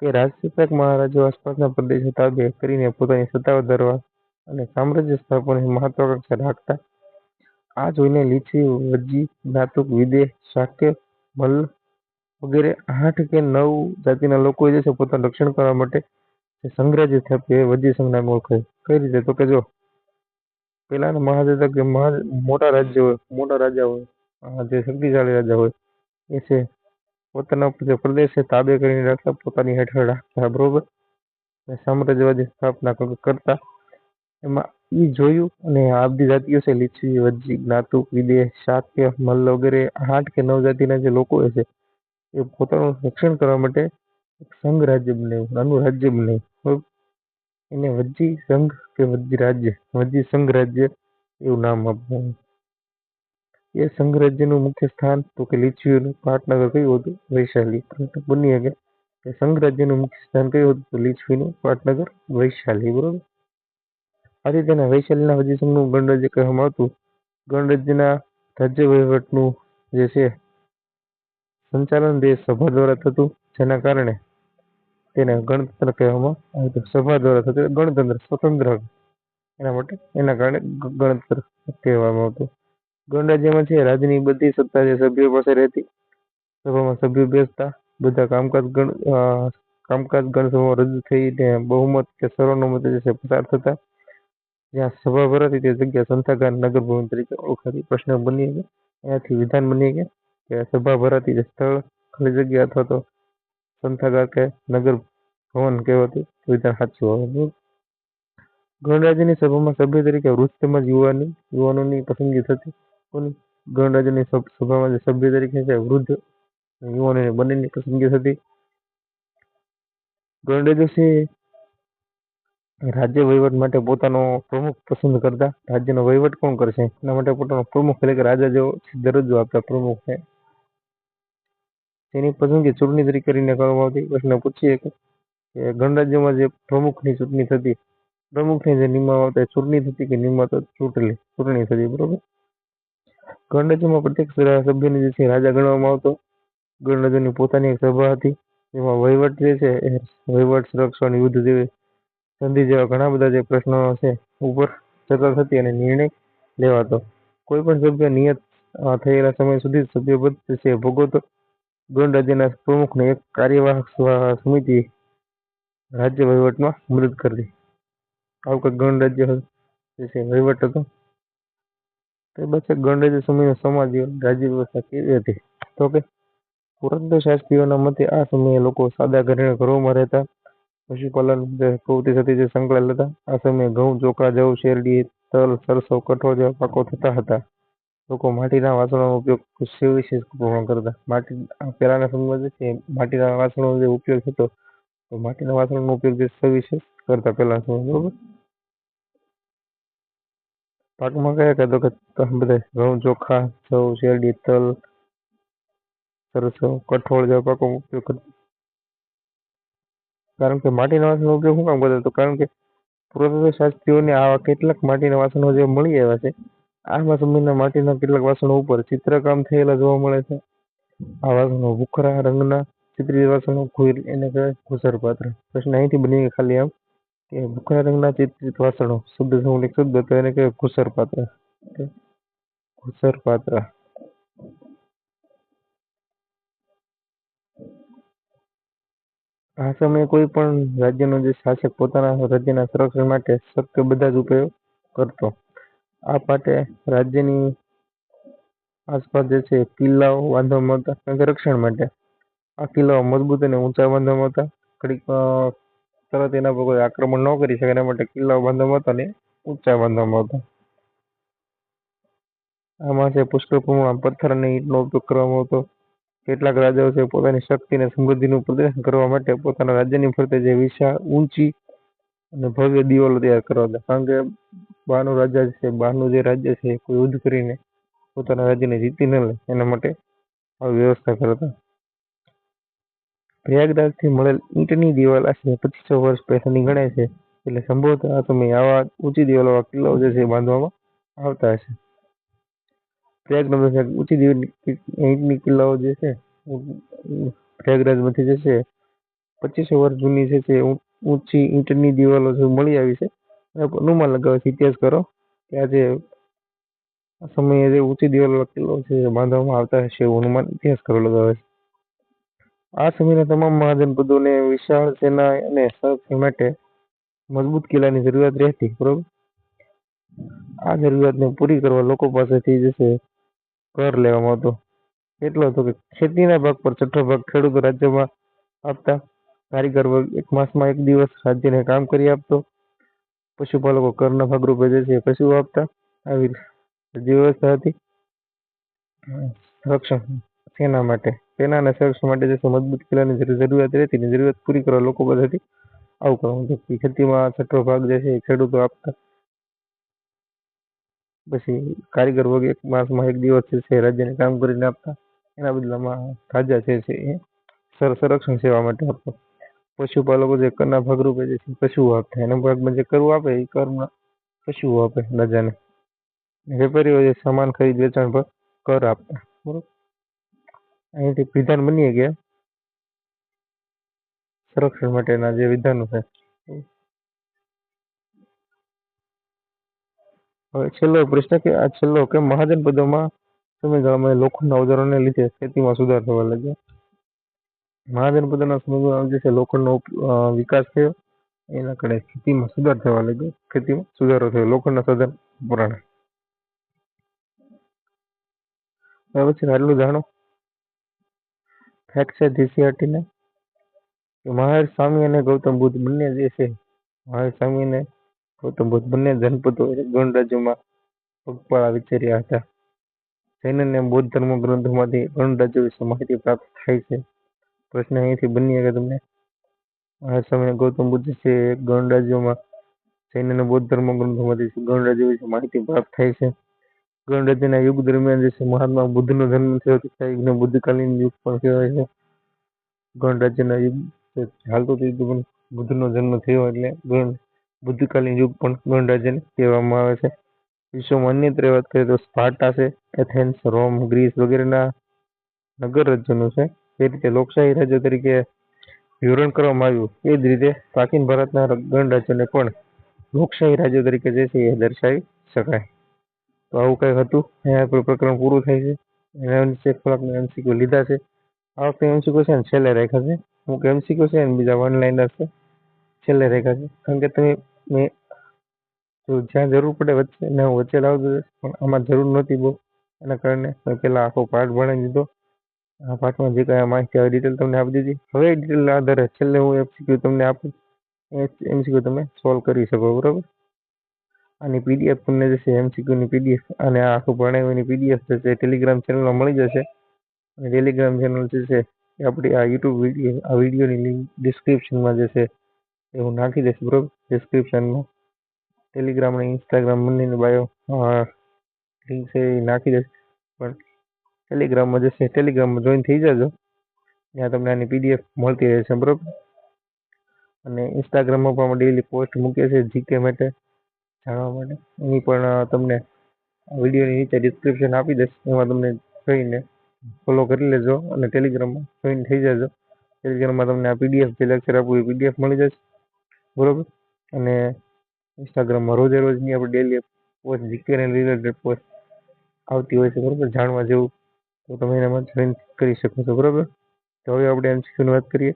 Speaker 1: કે રાજસત્તાક મહારાજો આસપાસના પ્રદેશો તાબે કરીને પોતાની સત્તા વધારવા અને સામ્રાજ્ય સ્થાપનની મહત્વાકાંક્ષા રાખતા. આ જોઈને લીછી, વજ્જી, જ્ઞાતુક, વિદેહ, શાક્ય, મલ્લ વગેરે 8 કે 9 જાતિના લોકો જે છે પોતાનું રક્ષણ કરવા માટે સંઘરાજ્ય સ્થાપ્યું. વજ્જી સંઘ નામ ઓળખાય. કઈ રીતે તો કે જો પેલાના મહારાજા કે મોટા રાજા હોય, જે શક્તિશાળી રાજા હોય એ છે પોતાના જે પ્રદેશ છે તાબે કરીને રાખતા, પોતાની હેઠળ રાખતા, બરોબર. સામ્રાજ્યવાદી સ્થાપના કરતા. એમાં ઈ જોયું અને આ બધી જાતિઓ છે લીછી, વજ્જી, જ્ઞાતુક, વિદેહ, શાક્ય, મલ્લ વગેરે 8 કે 9 જાતિના જે લોકો છે એ પોતાનું રક્ષણ કરવા માટે એક સંઘ રાજ્ય બનાવ્યું, નાનું રાજ્ય બનાવ્યું. એને વજ્જી સંઘ કે વજ્જી રાજ્ય, વજ્જી સંઘ રાજ્ય એવું નામ આપવાનું. એ સંઘ રાજ્યનું મુખ્ય સ્થાન તો કે લીછવીઓનું પાટનગર કયું હતું? વૈશાલી. બની શકે કે સંઘ રાજ્યનું મુખ્ય સ્થાન કયું હતું? તો લીછવીનું પાટનગર વૈશાલી. બરોબર. આથી તેને વૈશાલીના વજીસંઘનું ગણરાજ્ય કહેવામાં આવતું. ગણરાજ્યના રાજ્ય વહીવટનું જે છે સંચાલન દેશ સભા દ્વારા થતું, જેના કારણે તેને ગણતંત્ર કહેવામાં આવતું. સભા દ્વારા થતું ગણતંત્ર, સ્વતંત્ર, એના માટે એના કારણે ગણતંત્ર કહેવામાં આવતું. ગણરાજ્યમાં છે રાજ્યની બધી સત્તા જે સભ્યો પાસે રહેતી. સભામાં સભ્યો બેસતા, બધા કામકાજ ગણસભામાં રજૂ થઈને બહુમત કે સર્વાનુમતે જે છે પસાર થતા. જ્યાં સભા ભરાતી તે જગ્યા સંથાગાર નગર ભવન તરીકે ઓળખાતી. પ્રશ્ન બની ગયા, એનાથી વિધાન બની ગયા કે સભા ભરાતી જે સ્થળ, ખાલી જગ્યા અથવા તો સંથાગાર કે નગર ભવન કહેવાતું. વિધાન સાચું આવે. ગણરાજ્યની સભામાં સભ્ય તરીકે વૃદ્ધ તેમજ યુવાનોની પસંદગી થતી. ગણરાજ્યની સભામાં જે સભ્ય તરીકે છે વૃદ્ધ યુવાનોની બંનેની પસંદગી થતી. ગણરાજ્ય છે રાજ્ય વહીવટ માટે પોતાનો પ્રમુખ પસંદ કરતા. રાજ્યનો વહીવટ કોણ કરશે એના માટે પોતાનો પ્રમુખ એટલે કે રાજા જેવો દરજ્જો આપતા પ્રમુખ છે. તેની પસંદગી ચૂંટણી તરીકે કરીને કરવામાં આવતી. પ્રશ્ન પૂછીએ કે ગણરાજ્યમાં જે પ્રમુખની ચૂંટણી થતી, પ્રમુખને જે નિમવામાં આવતા ચૂંટણી થતી કે નિમાતો ચૂંટણી થતી. બરોબર. ગણરાજ્યમાં પ્રત્યેક સભ્યને જે છે રાજા ગણવામાં આવતો. ગણરાજ્યની પોતાની એક સભા હતી, જેમાં વહીવટ જે છે એ વહીવટ, સંરક્ષણ, યુદ્ધ જેવી સંધિ જેવા ઘણા બધા જે પ્રશ્નો છે ઉપર ચર્ચા થતી અને નિર્ણય લેવાતો. કોઈ પણ સભ્ય નિયત થયેલા સમય સુધી સભ્યપદ છે ભોગવતો. ગણરાજ્યના પ્રમુખને એક કાર્યવાહક સમિતિ રાજ્ય વહીવટમાં મદદ કરતી. આવું કંઈક ગણરાજ્ય જે છે વહીવટ હતો. તે પછી ગણરાજ્ય સમયનો સમાજ રાજ્ય વ્યવસ્થા કેવી હતી? તો કે પુરાતન શાસ્ત્રીઓના મતે આ સમયે લોકો સાદા ઘરોમાં રહેતા. પશુપાલન પ્રવૃત્તિ સાથે જે સંકળાયેલા હતા. આ સમયે ઘઉં, ચોખા, જવ, શેરડી, તલ, સરસો, કઠોળ જેવા પાકો થતા હતા. લોકો માટીના વાસણોનો ઉપયોગ વિશેષ કરતા. પહેલાના સમયમાં જે છે માટીના વાસણોનો જે ઉપયોગ થતો, તો માટીના વાસણોનો ઉપયોગ જે સવિશેષ કરતા પહેલાના સમયમાં. બરોબર. પાકમાં કયા કહેતો કે બધા ઘઉં, ચોખા, જવ, શેરડી, તલ, સરસો, કઠોળ જેવા પાકો ઉપયોગ કરતા. કારણ કે માટીના વાસણનો ઉપયોગ શું કામ કરતા? તો કારણ કે પુરાતન શાસ્ત્રીઓને આવા કેટલાક માટીના વાસણો જે મળી આવ્યા છે. આમાં સમયના માટીના કેટલાક વાસણો ઉપર ચિત્રકામ થયેલા જોવા મળે છે. આ વાસણો ભૂખરા રંગના ચિત્રિત વાસણો એને કહેવાય ઘુસર પાત્ર. પ્રશ્ન અહીંથી બની ખાલી આમ કે ભૂખરા રંગના ચિત્રિત વાસણો શબ્દ તો એને કહેવાય ઘુસર પાત્ર. ઘુસર પાત્ર. આ સમયે કોઈ પણ રાજ્યનો જે શાસક પોતાના રાજ્યના સંરક્ષણ માટે શક્ય બધા જ ઉપાયો કરતો. આ માટે રાજ્યની આસપાસ જે છે કિલ્લાઓ બાંધવામાં આવતા રક્ષણ માટે. આ કિલ્લાઓ મજબૂત અને ઊંચા બાંધવામાં આવતા. તરત એના પર કોઈ આક્રમણ ન કરી શકે એના માટે કિલ્લાઓ બાંધવામાં આવતા ને ઊંચા બાંધવામાં આવતા. આમાં છે પુષ્કળ પ્રમાણમાં પથ્થર અને ઈંટનો ઉપયોગ કરવામાં આવતો. કેટલાક રાજાઓ છે પોતાની શક્તિ અને સમૃદ્ધિનું પ્રદર્શન કરવા માટે પોતાના રાજ્યની ફરતે જે વિશાળ, ઊંચી અને ભવ્ય દિવાલો તૈયાર કરવા હતા. કારણ કે બહારનું જે રાજ્ય છે કોઈ યુદ્ધ કરીને પોતાના રાજ્યને જીતી ન લે એના માટે આવી વ્યવસ્થા કરતા. પ્રયાગરાજથી મળેલ ઈંટની દિવાલ આશરે 2500 વર્ષ પહેલાની ગણાય છે. એટલે સંભવતઃ આ સમયે આવા ઊંચી દિવાલો કિલ્લાઓ જે છે બાંધવામાં આવતા હશે. પ્રયાગરાજ ઊંચી ઈંટની કિલ્લાઓ જે છે પ્રયાગરાજમાંથી જે છે 2500 વર્ષ જૂની છે તે ઊંચી ઈંટની દિવાલો મળી આવી છે. અનુમાન લગાવે છે ઇતિહાસકારો કે આજે આ સમયે જે ઊંચી દિવાલો કિલ્લો છે બાંધવામાં આવતા હશે એવું અનુમાન ઇતિહાસકારો લગાવે છે. આ સમયના તમામ મહાજનપદોને વિશાળ સેના અને સંરક્ષણ માટે મજબૂત કિલ્લાની જરૂરિયાત રહેતી. બરોબર. આ જરૂરિયાતને પૂરી કરવા લોકો પાસેથી જે છે કર લેવામાં આવતો. એટલો હતો કે ખેતીના ભાગ પર 6ઠ્ઠો ભાગ ખેડૂતો રાજ્યમાં આપતા. કારીગર વર્ગ એક માસમાં એક દિવસ રાજ્યને કામ કરી આપતો. પશુપાલકો કરના ભાગરૂપે જે છે પશુ આપતા. આવી જે વ્યવસ્થા હતી. રક્ષણ સેના માટે સેના અને સંરક્ષણ માટે જે મજબૂત કિલ્લાની જરૂરિયાત રહેતી ને જરૂરિયાત પૂરી કરવા લોકો પાસેથી આવું કરવાનું. ખેતીમાં 6ઠ્ઠો ભાગ જે છે ખેડૂતો આપતા. પછી કારીગર વર્ગ એક માસમાં એક દિવસ છે રાજ્યને કામ કરીને આપતા. એના બદલામાં રાજા છે એ સંરક્ષણ સેવા માટે આપતો. પશુપાલકો જે કરના ભાગરૂપે જે છે પશુઓ આપતા, એના ભાગમાં જે કરવું આપે એ કરમાં પશુઓ આપે રાજાને. વેપારીઓ જે સામાન ખરીદ વેચાણ પર કર આપતા. બરોબર, અહીંથી વિધાન બની ગયા સંરક્ષણ માટેના જે વિધાનો છે. હવે છેલ્લો પ્રશ્ન કે આ છેલ્લો કે મહાજન પદોમાં સમયગાળામાં લોખંડના ઓજારોને લીધે ખેતીમાં સુધાર થવા લાગ્યો. મહાજન પદોના સમયગાળામાં જે છે લોખંડનો વિકાસ થયો, એના કારણે ખેતીમાં સુધાર થવા લાગ્યો. ખેતીમાં સુધારો થયો લોખંડના સાધન પુરાણા. હવે પછી આટલું જાણો ફેક્ટ છે જીસીઆરટીને કે મહાવીર સ્વામી અને ગૌતમ બુદ્ધ બંને જે છે, મહાવીર સ્વામી અને ગૌતમ બુદ્ધ બંને જનપદો ગણ રાજ્યોમાં પગપાળા વિચર્યા હતા. જૈન અને બૌદ્ધ ધર્મ ગ્રંથોમાંથી ગણ રાજ્યો વિશે માહિતી પ્રાપ્ત થાય છે. પ્રશ્ન અહીંથી બની કે તમને મહાવીર સ્વામી અને ગૌતમ બુદ્ધ છે ગણ રાજ્યોમાં જૈન અને બૌદ્ધ ધર્મ ગ્રંથોમાંથી ગણ રાજ્યો વિશે માહિતી પ્રાપ્ત થાય છે. ગણ રાજ્યના યુગ દરમિયાન જે છે મહાત્મા બુદ્ધનો જન્મ થયો તથા યુગને બુદ્ધકાલીન યુગ પણ કહેવાય છે. ગણ રાજ્યના યુગ હાલતો યુગ પણ બુદ્ધનો જન્મ થયો એટલે બુદ્ધકાલીન યુગ પણ ગણ રાજ્યને કહેવામાં આવે છે. વિશ્વમાં અન્યત્ર વાત કરીએ તો સ્પાર્ટા છે, એથેન્સ, રોમ, ગ્રીસ વગેરેના નગર રાજ્યનું છે. એ રીતે લોકશાહી રાજ્ય તરીકે વિવરણ કરવામાં આવ્યું. એ જ રીતે પ્રાચીન ભારતના ગણ રાજ્યને પણ લોકશાહી રાજ્ય તરીકે જે છે એ દર્શાવી શકાય. તો આવું કંઈક હતું. અહીંયા કોઈ પ્રકરણ પૂરું થાય છે. એના વિશે થોડાક એમસીક્યુ લીધા છે. આ વખતે એમસીક્યુ છે ને છેલ્લે રાખ્યા છે. અમુક એમસીક્યુ છે ને બીજા વન લાઇનર છે છેલ્લે રાખ્યા છે. કારણ કે તમે મેં તો જ્યાં જરૂર પડે વચ્ચે ને હું વચ્ચે લાવતો પણ આમાં જરૂર નહોતી બહુ, એના કારણે મેં પહેલાં આખો પાર્ટ ભણાવી દીધો. આ પાર્ટમાં જે કાંઈ માહિતી આવે ડિટેલ તમને આપી દીધી. હવે ડિટેલના આધારે છેલ્લે હું એમસીક્યુ તમને આપું, એમસીક્યુ તમે સોલ્વ કરી શકો. બરાબર, આની પીડીએફ તમને જશે એમસીક્યુની પીડીએફ અને આ આખું ભણાવીની પીડીએફ જશે ટેલિગ્રામ ચેનલમાં મળી જશે. અને ટેલિગ્રામ ચેનલ જે છે એ આપણી આ યુટ્યુબ વિડીયો આ વિડીયોની લિંક ડિસ્ક્રિપ્શનમાં જે છે એ હું નાખી દઈશ. બરાબર, ડિસ્ક્રિપ્શનમાં ટેલિગ્રામ અને ઇન્સ્ટાગ્રામ બંનેની બાયો લિંક છે એ નાખી દઈશ. પણ ટેલિગ્રામમાં જે છે ટેલિગ્રામમાં જોઈન થઈ જજો, ત્યાં તમને આની પીડીએફ મળતી રહેશે. બરાબર, અને ઇન્સ્ટાગ્રામમાં પણ ડેઈલી પોસ્ટ મૂકીએ છીએ જીકે માટે જાણવા માટે. એની પણ તમને વિડીયોની નીચે ડિસ્ક્રિપ્શન આપી દઈશ, એમાં તમને જોઈને ફોલો કરી લેજો અને ટેલિગ્રામમાં જોઈન થઈ જજો. ટેલિગ્રામમાં તમને આ પીડીએફ જે લેક્ચર આપું એ પીડીએફ મળી જશે. બરાબર, અને ઇન્સ્ટાગ્રામમાં રોજે રોજની આપણે ડેલી પોસ્ટ જીકેને રિલેટેડ પોસ્ટ આવતી હોય છે. બરાબર, જાણવા જેવું, તો તમે એનામાં જોઈન કરી શકો છો. બરાબર, તો હવે આપણે એમસીક્યુની વાત કરીએ.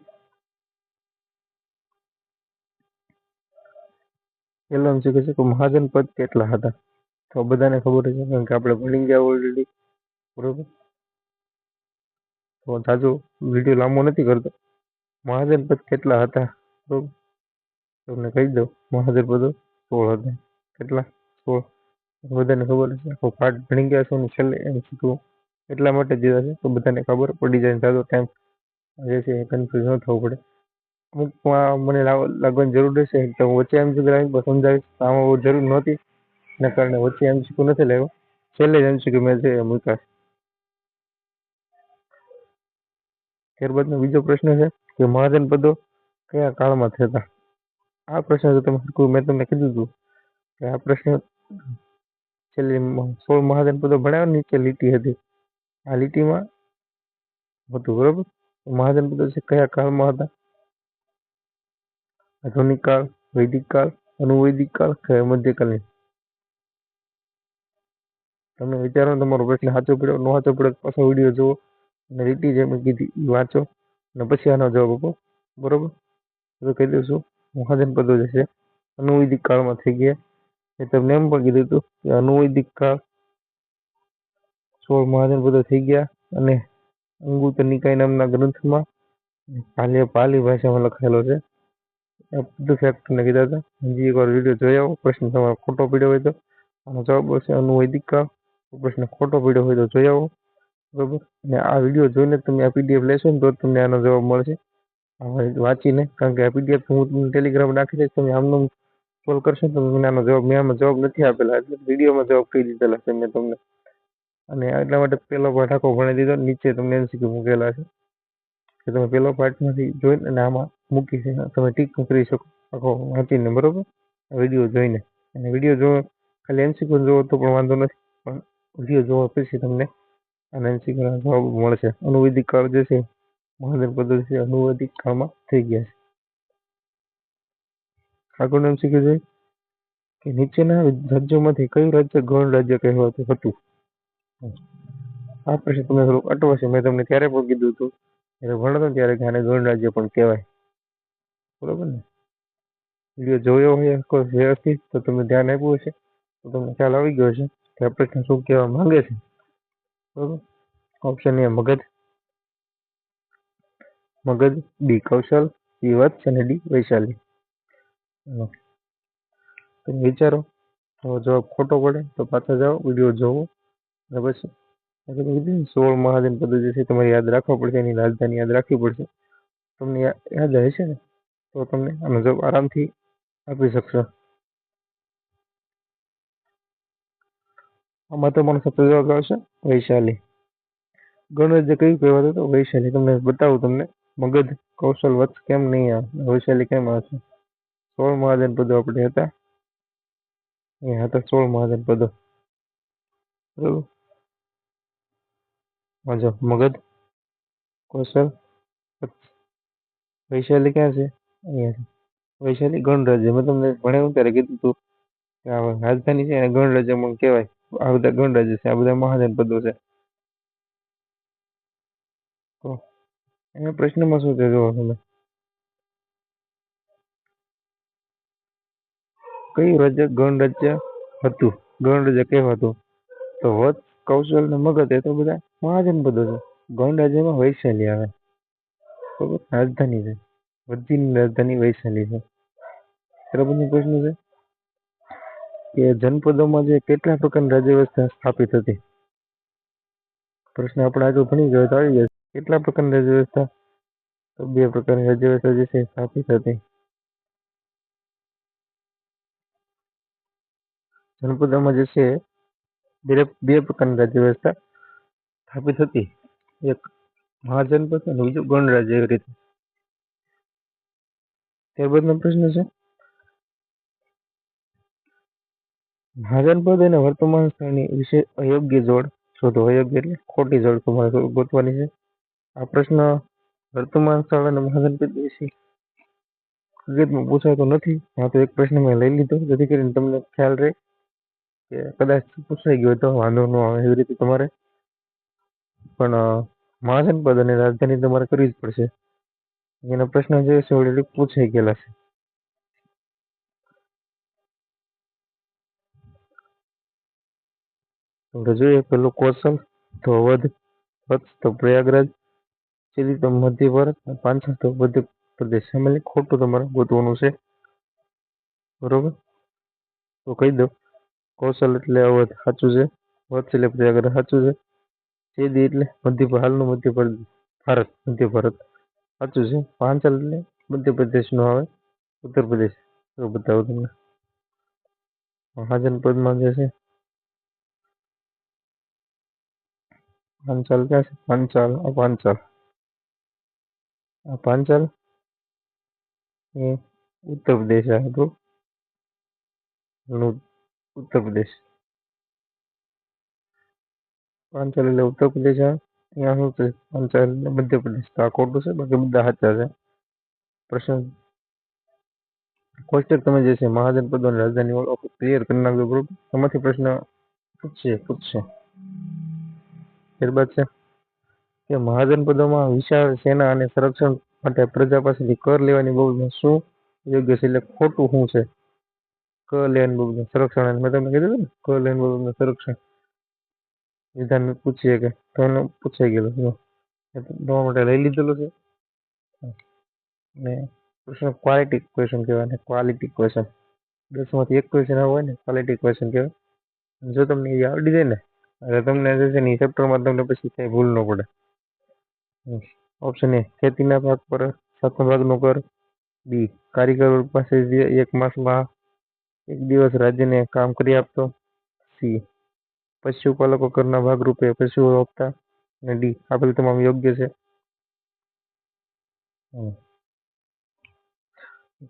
Speaker 1: પહેલો એમસીક્યુ છે કે મહાજન પદ કેટલા હતા? તો બધાને ખબર છે કારણ કે આપણે ભણી ગયા ઓલરેડી. બરાબર, તો તાજો વિડીયો લાંબો નથી કરતો. મહાજન પદ કેટલા હતા? બરાબર, તમને કહી દઉં. મહાજન પદો 16 હતા. કેટલા? 16. બધાને ખબર છે. આખો પાર્ટ ભણી ગયા છો ને છેલ્લે એમસીક્યુ એટલા માટે દીધા છે તો બધાને ખબર પડી જાય, તાજો ટાઈમ જે છે કન્ફ્યુઝ ન થવું પડે. અમુકમાં મને લાગવાની જરૂર રહેશે તો હું વચ્ચે એમસીક્યુ લાવીને સમજાવીશ. આમાં બહુ જરૂર નહોતી, એના કારણે વચ્ચે એમસીક્યુ નથી લાવ્યો. છેલ્લે જ એમસીક્યુ મેં છે મૂક્યા. ત્યારબાદનો બીજો પ્રશ્ન છે કે મહાજન પદો કયા કાળમાં થતા? આ પ્રશ્ન જો તમે મેં તમને કીધું હતું કે આ પ્રશ્ન છેલ્લે 16 મહાજન પદો ભણાવ્યા, નીચે લીટી હતી, આ લીટીમાં હતું. બરોબર, મહાજન પદો છે કયા કાળમાં હતા? આધુનિક કાળ, વૈદિક કાળ, અનુવૈદિક કાળ કે મધ્યકાલીન? તમે વિચારો તમારો પ્રશ્ન સાચો પડ્યો ન સાચો પડ્યો પાછો વિડીયો જુઓ અને લીટી જે મેં કીધી એ વાંચો અને પછી આનો જવાબ આપો. બરોબર, તો કહી દઈશું મહાજન પદો જે છે અનુવૈદિક કાળમાં થઈ ગયા. એ તમને એમ પણ કીધું હતું કે અનુવૈદિક કાળ 16 મહાજન પદો થઈ ગયા અને અંગુત્તર નિકાય નામના ગ્રંથમાં પાલી ભાષામાં લખાયેલો છે. આ બધું ફેક્ટ તમને કીધા હતા. હજી એકવાર વિડીયો જોઈ આવો. પ્રશ્ન તમારો ખોટો પડ્યો હોય તો આનો જવાબ હશે અનુવૈદિક કાળ. પ્રશ્ન ખોટો પડ્યો હોય તો જોઈ આવો. બરોબર, અને આ વિડીયો જોઈને તમે આ પીડીએફ લેશો ને તો તમને આનો જવાબ મળશે. વાંચીને, કારણ કે આ પીડીએફ હું તમને ટેલિગ્રામ નાખી દઈશ. તમે આમનો કોલ કરશો તો મને આનો જવાબ મેં આમાં જવાબ નથી આપેલા, એટલે વિડીયોમાં જવાબ કહી દીધેલા છે મેં તમને. અને એટલા માટે પહેલો પાઠ આખો ભણી દીધો, નીચે તમને એમસીક્યુ મૂકેલા છે. કે તમે પેલો પાર્ટમાંથી જોઈને અને આમાં મૂકી છે તમે ટીક કરી શકો આખો વાંચીને, બરોબર, વિડીયો જોઈને. અને વિડીયો જો ખાલી એમસીક્યુ જોવો તો પણ વાંધો નથી, પણ વિડીયો જોવા પછી તમને આના એમસીક્યુના જવાબ મળશે. અનુવેદિક કાળ જે છે મહાજન પદ્ધતિ અનુવેદિક કાળમાં થઈ ગયા છે. આગળનું એમસીક્યુ જોઈએ કે નીચેના રાજ્યોમાંથી કયું રાજ્ય ગણ રાજ્ય કહેવાતું હતું? આ પ્રશ્ન તમને થોડુંક અટવાશે. મેં તમને ત્યારે પણ કીધું હતું જ્યારે ભણતો ત્યારે કે આને ગણ રાજ્ય પણ કહેવાય, બરોબર ને. વિડીયો જોયો હોય વ્યવસ્થિત તો તમે ધ્યાન આપ્યું હશે તો તમને ખ્યાલ આવી ગયો હશે કે આ પ્રશ્ન શું કહેવા માંગે છે, બરોબર. Option A Magadh, B Kaushal, C Vatsa D ડી વૈશાલી. તમે વિચારો, તો જવાબ ખોટો પડે તો પાછા જાઓ, વિડીયો જોવો અને પછી 16 મહાજન પદ્ધતિ છે તમારે યાદ રાખવા પડશે, એની રાજધાની યાદ રાખવી પડશે. તમને યાદ હશે ને તો તમને આનો જવાબ આરામથી આપી શકશો. આમાં તમારો સાચો જવાબ આવશે વૈશાલી. ગણરાજ્ય કયું કહેવાતું હતું? વૈશાલી. તમને બતાવું, તમને મગધ, કૌશલ, વત્સ કેમ નહીં આવે, વૈશાલી કેમ આવશે? 16 મહાજન પદો આપણે હતા, એ હતા 16 મહાજન પદો, બરોબર. જો મગધ, કૌશલ, વત્સ, વૈશાલી ક્યાં છે? અહીંયા છે. વૈશાલી ગણરાજ્ય. મેં તમને ભણાવ્યું ત્યારે કીધું હતું કે આ રાજધાની છે એને ગણરાજ્યમાં કહેવાય. આ બધા ગણરાજ્ય છે, આ બધા મહાજન પદો છે. તો એના પ્રશ્નમાં શું છે જોવો તમે, કયું રાજ્ય ગણરાજ્ય હતું, ગણરાજ્ય કહેવાતું? તો વત્સ, કૌશલ ને મગધ એ તો બધા મહાજન પદો છે. ગણરાજ્યમાં વૈશાલી આવે, બરોબર. રાજધાની છે, વજ્જીની રાજધાની વૈશાલી છે. ત્યારબાદનો પ્રશ્ન છે કે જનપદોમાં જે કેટલા પ્રકારની રાજ્ય વ્યવસ્થા સ્થાપિત હતી? પ્રશ્ન આપણે આગળ ભણી ગયો તો આવી જશે. કેટલા પ્રકારની રાજ્ય વ્યવસ્થા? તો 2 પ્રકારની રાજ્ય વ્યવસ્થા જે છે સ્થાપિત હતી. જનપદોમાં જે છે 2 પ્રકારની રાજ્ય વ્યવસ્થા સ્થાપિત હતી, એક મહાજનપદ અને બીજું ગણરાજ્ય, એવી રીતે. ત્યારબાદનો પ્રશ્ન છે મહાજનપદ અને વર્તમાન સ્થળની વિશે અયોગ્ય જોડ શોધો. અયોગ્ય એટલે ખોટી જોડ તમારે ગોતવાની છે. આ પ્રશ્ન વર્તમાન સ્થળ અને મહાજનપદ વિશે હકીકતમાં પૂછાતો નથી. આ તો એક પ્રશ્ન મેં લઈ લીધો જેથી કરીને તમને ખ્યાલ રહે કે કદાચ પૂછાઈ ગયો તો વાંધો ન આવે, એવી રીતે તમારે. પણ મહાજનપદ અને રાજધાની તમારે કરવી જ પડશે. એના પ્રશ્ન જે છે ઓલરેડી પૂછાઈ ગયેલા છે. તો જોઈએ પેલું કૌશલ તો અવધ, વત્સ તો પ્રયાગરાજ, સીધી તો મધ્ય ભારત, પાંચલ તો મધ્ય પ્રદેશ. એમાં ખોટું તમારે ગોતવાનું છે, બરોબર. તો કહી દો, કૌશલ એટલે અવધ સાચું છે, વત્સ એટલે પ્રયાગરાજ સાચું છે, સીધી એટલે હાલનું મધ્ય ભારત, મધ્ય ભારત સાચું છે, પાંચલ એટલે મધ્યપ્રદેશ નો આવે, ઉત્તર પ્રદેશ. તો બતાવો તમને મહાજનપદમાં જે છે પાંચાલ ક્યાં છે? પાંચાલ, આ પાંચાલ એ ઉત્તર પ્રદેશ આવે, તો ઉત્તર પ્રદેશ. પાંચાલ એટલે ઉત્તર પ્રદેશ આવે. અહીંયા શું છે? પાંચાલ એટલે મધ્યપ્રદેશ. તો આ ખોટું છે, બાકી બધા સાચા છે. પ્રશ્ન કોષ્ટક તમે જે છે મહાજનપદો અને રાજધાની વાળો ક્લિયર કરી નાખજો, બરોબર. એમાંથી પ્રશ્ન પૂછશે. ત્યારબાદ છે કે મહાજનપદોમાં વિશાળ સેના અને સંરક્ષણ માટે પ્રજા પાસેથી કર લેવાની બાબતમાં શું યોગ્ય છે? એટલે ખોટું શું છે? કર લેવાની બાબતમાં સંરક્ષણ, મેં તમને કીધું ને, કર લેવાની બાબતમાં સંરક્ષણ વિધાન પૂછીએ કે તો એને પૂછાઈ ગયેલું તમારા માટે લઈ લીધેલું છે. ને પ્રશ્ન ક્વોલિટી ક્વેશ્ચન કહેવાય, ક્વોલિટી ક્વેશ્ચન. 10 માંથી 1 ક્વેશ્ચન હોય ને ક્વોલિટી ક્વેશ્ચન કહેવાય. જો તમને એ આવડી જાય ને એટલે તમને જે છે ને એ ચેપ્ટરમાં તમને પછી કઈ ભૂલ ન પડે. ઓપ્શન એ ખેતીના ભાગ પર 7મા ભાગનો કર, બી કારીગર પાસે 1 માસમાં 1 દિવસ રાજ્યને કામ કરી આપતો, સી પશુપાલકો કરના ભાગરૂપે પશુઓ આપતા, અને ડી આપેલ તમામ યોગ્ય છે.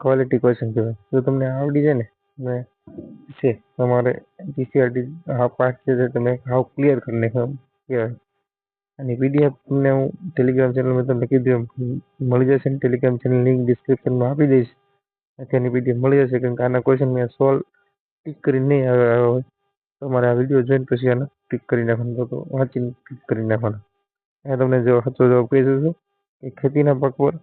Speaker 1: ક્વોલિટી ક્વેશ્ચન કહેવાય. જો તમને આવડી જાય ને તમે છે તમારે જીસીઆરટી આ પાર્ટ છે તે તમે હાવ ક્લિયર કરી નાખો કહેવાય. અને પીડીએફ તમને હું ટેલિગ્રામ ચેનલમાં તમને કીધું એમ મળી જશે ને. ટેલિગ્રામ ચેનલ લિંક ડિસ્ક્રિપ્શનમાં આપી દઈશ. અત્યારની પીડીએફ મળી જશે કેમ કે આના ક્વેશ્ચન મેં સોલ્વ ટીક કરીને નહીં આવ્યા હોય. તમારે આ વિડીયો જોઈને પછી આને ટીક કરી નાખવાનું તો વાંચીને ટીક કરી નાખવાનું. અહીંયા તમને જો સાચો જવાબ કહી દઉં છું કે ખેતીના પાક પર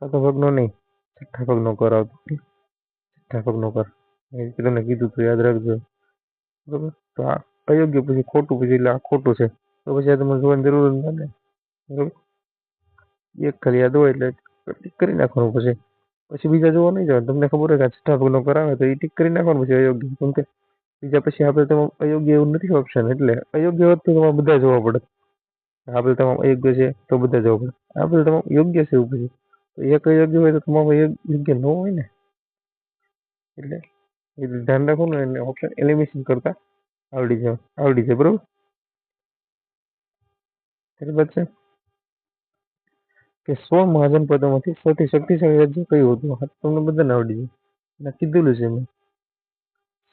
Speaker 1: સાતો ભાગનો નહીં છઠ્ઠા ભાગનો કર આવતો. છઠ્ઠા ભાગનો કર એ રીતે તમને કીધું તો યાદ રાખજો. બરાબર. તો આ અયોગ્ય પછી ખોટું પછી એટલે આ ખોટું છે તો પછી આ તમારે જોવાની જરૂર જ નથી. બરાબર. એક ખાલી યાદ હોય એટલે ટીક કરી નાખવાનું. પછી બીજા જોવા નહીં જવાનું. તમને ખબર હોય કે આ છઠ્ઠા ભાગનો કરાવે તો એ ટીક કરી નાખવાનું પછી અયોગ્ય. કેમ કે બીજા પછી આપણે તમામ અયોગ્ય એવું નથી ઓપ્શન. એટલે અયોગ્ય હોત તો તમારે બધા જોવા પડે. આપણે તમામ અયોગ્ય છે તો બધા જોવા પડે. આપણે તમામ યોગ્ય છે એવું પછી તો એક અયોગ્ય હોય તો તમામ યોગ્ય ન હોય ને. એટલે એ ધ્યાન રાખો ને એટલે ઓપ્શન એલિમિનેશન કરતા આવડી જાય. બરોબર. ત્યારબાદ છે કે 16 મહાજન પદોમાંથી સૌથી શક્તિશાળી રાજ્ય કયું હતું? આ તમને બધાને આવડી જાય. મેં કીધેલું છે મેં.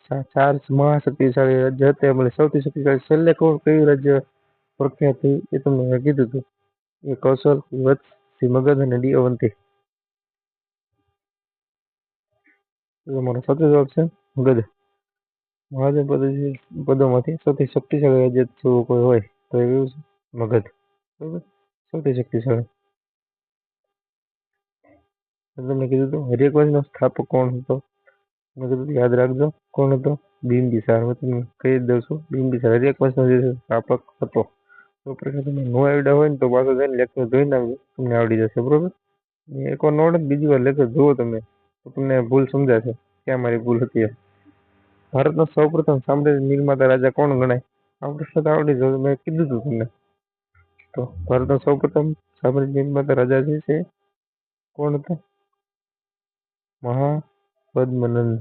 Speaker 1: 4 મહાશક્તિશાળી રાજ્ય હતા એમાં સૌથી શક્તિશાળી છેલ્લે કયું રાજ્ય પ્રખ્યાત થયું એ તમને મેં કીધું હતું. એ કૌશલ, વત્સ, મગધ અને ડી અવંતી. તમારો સાચો જવાબ છે મગધ. મહાજન પદોમાંથી સૌથી શક્તિશાળી રાજ્ય જો કોઈ હોય તો એ કયું છે? મગધ. બરોબર. સૌથી શક્તિશાળી. તમને કીધું હતું હરિયકવંશનો સ્થાપક કોણ હતો? મેં કીધું યાદ રાખજો કોણ હતો? બિંબિસાર. હું તમને કહી જ દઉં છું. બિંબિસાર હરિયકવંશનો જે સ્થાપક હતો. તો પ્રશ્ન તમે નો આવડ્યા હોય ને તો પાછો જઈને લેક્ચર જોઈને આવજો તમને આવડી જશે. બરોબર. એકવાર નો આવડે બીજી વાર લેક્ચર જુઓ તમે તો તમને ભૂલ સમજાશે ક્યાં મારી ભૂલ હતી. ભારતનો સૌપ્રથમ સામ્રાજ્ય નિર્માતા રાજા કોણ ગણાય? આ પ્રશ્ન તો આવડી જશે. મેં કીધું હતું તમને. તો ભારતનો સૌપ્રથમ સામ્રાજ્ય નિર્માતા રાજા જે છે કોણ હતા? મહાપદ્મનંદ.